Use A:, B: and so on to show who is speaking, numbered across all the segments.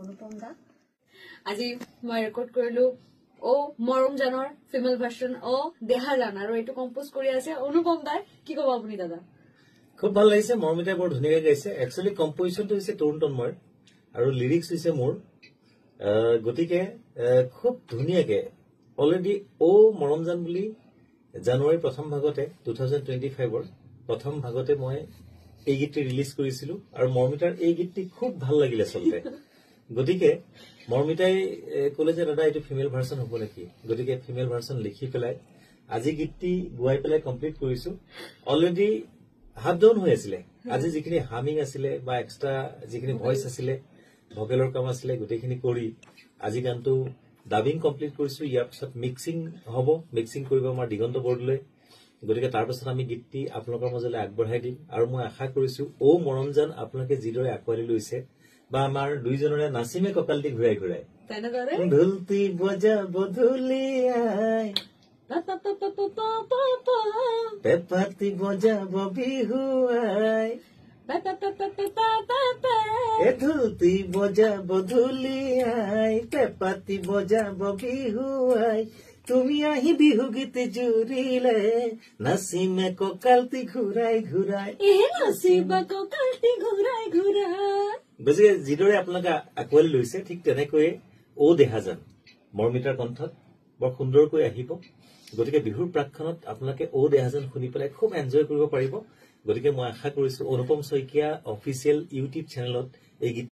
A: অনুপম দা আজি মই ৰেকৰ্ড কৰিলো ও মৰম জানৰ ফিমেল ভাৰ্সন ও দেহা জান আৰু এটো কম্পোজ কৰি আছে অনুপম দা কি কব আপুনি দাদা
B: খুব ভাল লাগিছে মৰমিতাই বৰ ধুনিয়াকৈ গাইছে একচুয়ালি কম্পোজিশনটো হৈছে তৰুণ তন্ময় আৰু লিৰিক্স হৈছে মোৰ গতিকে খুব ধুনিয়াকৈ অলৰেডি ও মৰম জান বুলি জানুৱাৰী প্ৰথম ভাগতে 2025 ৰ প্ৰথম ভাগতে মই এই গীতটি ৰিলিজ কৰিছিলো আৰু মৰমিতাৰ এই গীতটি খুব ভাল লাগিলে চলতে গতিকে মৰমিতাই কলে যে দাদা এটো ফিমেল ভাৰ্সন হ'ব নেকি গতিকে ফিমেল ভাৰ্সন লিখি পেলাই আজি গীতটি গুৱাই পেলাই কমপ্লিট কৰিছো অলৰেডি হাফ ডাউন হৈ আছিল আজি যিখিনি হামিং আছিল বা এক্সট্ৰা যিখিনি ভয়েস আছিল ভোকেলৰ কাম আছিল গোটেইখিনি কৰি আজি গানটো ডাবিং কমপ্লিট কৰিছো ইয়াৰ পিছত মিক্সিং হ'ব মিক্সিং কৰিব আমাৰ দিগন্ত বৰদলৈ গতিকে তাৰ পিছত আমি গীতটি আপোনালোকৰ মাজলৈ আগবঢ়াই দিম আৰু মই আশা কৰিছো ও মৰম জান আপোনালোকে যিদৰে আকোৱালি লৈছে বা আমাৰ দুইজনৰে নাচিমে ককালটি ঘূৰাই ঘূৰাই ঢুলতি বজা বধুলি আই পেপাতি বজা বিহু আই ঢুলতি বজা বধুলি আই পেপাতি বজা বিহু আই তুমি আহি বিহু গীত জুৰিলে নাচিমে ককালটি ঘূৰাই ঘূৰাই
A: নাচিবা ককালটি ঘূৰাই ঘূৰাই
B: গতিকে যিদৰে আপোনালোকে আকোৱালি লৈছে ঠিক তেনেকৈয়ে ও দেহা জান মৰমিতাৰ কণ্ঠত বৰ সুন্দৰকৈ আহিব গতিকে বিহুৰ প্ৰাক্ষণত আপোনালোকে ও দেহা জান শুনি পেলাই খুব এনজয় কৰিব পাৰিব গতিকে মই আশা কৰিছো অনুপম শইকীয়া অফিচিয়েল ইউটিউব চেনেলত এই গীত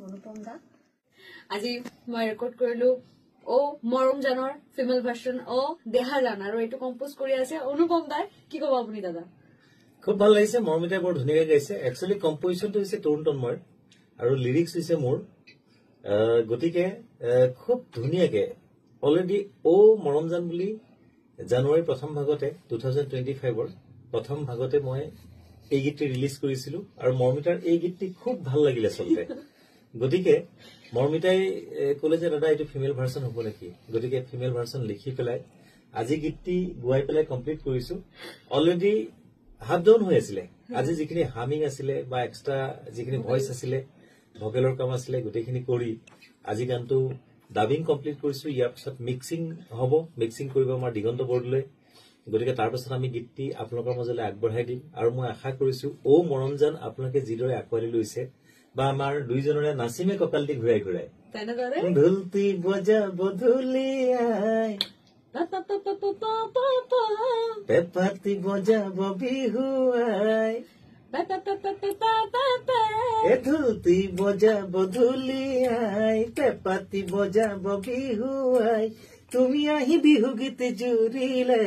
A: অনুপম দা আজি মই ৰেকৰ্ড কৰিলো ও মৰম জানৰ ফিমেল ভাৰ্সন ও দেহা জান আৰু এটো কম্পোজ কৰি আছে অনুপম দা কি কব আপুনি দাদা
B: খুব ভাল লাগিছে মৰমিতাই বৰ ধুনিয়াকৈ গাইছে একচুয়ালি কম্পোজিশনটো হৈছে তৰুণ তন্ময় আৰু লিৰিক্স হৈছে মোৰ গতিকে খুব ধুনিয়াকৈ অলৰেডি ও মৰম জান বুলি জানুৱাৰী প্ৰথম ভাগতে 2025 ৰ প্ৰথম ভাগতে মই এই গীতটি ৰিলিজ কৰিছিলো আৰু মৰমিতাৰ এই গীতটি খুব ভাল লাগিলে চলতে গতিকে মৰমিতাই কলে যে দাদা এটো ফিমেল ভাৰ্সন হ'ব নেকি গতিকে ফিমেল ভাৰ্সন লিখি পেলাই আজি গীতটি গুৱাই পেলাই কমপ্লিট কৰিছো অলৰেডি হাফ ডাউন হৈ আছিল আজি যিখিনি হামিং আছিল বা এক্সট্ৰা যিখিনি ভয়েস আছিল ভকেলৰ কাম আছিলে গোটেইখিনি কৰি আজি গানটো ডাবিং কমপ্লিট কৰিছো ইয়াৰ পিছত মিক্সিং হ'ব মিক্সিং কৰিব আমাৰ দিগন্ত বৰদলৈ গতিকে তাৰ পিছত আমি গীতটি আপোনালোকৰ মাজলৈ আগবঢ়াই দিম আৰু মই আশা কৰিছো ও মৰমজান আপোনালোকে যিদৰে আঁকোৱালি লৈছে বা আমাৰ দুইজনৰে নাচিমে কঁকালটি ঘূৰাই ঘূৰাই
A: তেনেদৰে
B: ঢোলটি বজাব ঢুলিয়াই পেপাতি বজাব বিহুৱাই ঢোলটি বজাব ঢুলিয়াই পেপাতি বজাব বিহুৱাই তুমি আহি বিহু গীত জুৰিলে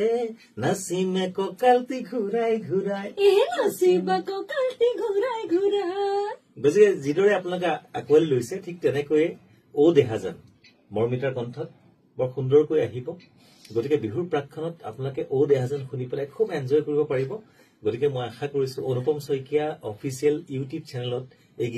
B: নাচিমে কঁকালটি ঘূৰাই ঘূৰাই
A: নাচিবা কঁকালটি ঘূৰাই ঘূৰাই
B: গতিকে যিদৰে আপোনালোকে আঁকোৱালি লৈছে ঠিক তেনেকৈয়ে ও দেহাজান মৰমিতাৰ কণ্ঠত বৰ সুন্দৰকৈ আহিব গতিকে বিহুৰ প্ৰাক্ষণত আপোনালোকে ও দেহাজান শুনি পেলাই খুব এনজয় কৰিব পাৰিব গতিকে মই আশা কৰিছো অনুপম শইকীয়া অফিচিয়েল ইউটিউব চেনেলত এই গীত